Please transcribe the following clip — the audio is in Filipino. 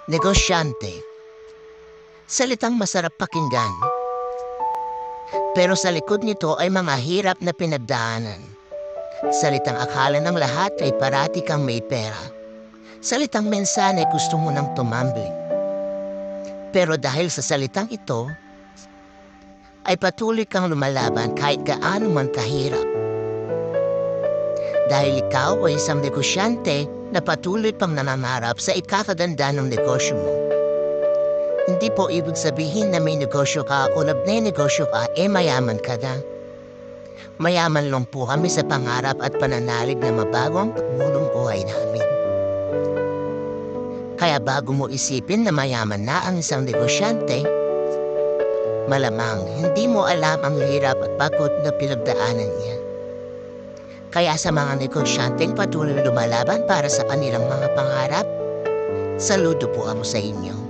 Negosyante. Salitang masarap pakinggan. Pero sa likod nito ay mga hirap na pinagdaanan. Salitang akala ng lahat ay parati kang may pera. Salitang minsan ay gusto mo nang tumambling. Pero dahil sa salitang ito, ay patuloy kang lumalaban kahit gaano man kahirap. Dahil ikaw ay isang negosyante na patuloy pang nanangarap sa ikakaganda ng negosyo mo. Hindi po ibig sabihin na may negosyo ka o nagnenegosyo ka mayaman ka na. Mayaman lang po kami sa pangarap at pananalig na mabago ang pagmulong buhay namin. Kaya bago mo isipin na mayaman na ang isang negosyante, malamang hindi mo alam ang hirap at pagod na pinagdaanan niya. Kaya sa mga negosyanteng patuloy lumalaban para sa kanilang mga pangarap, saludo po ako sa inyo.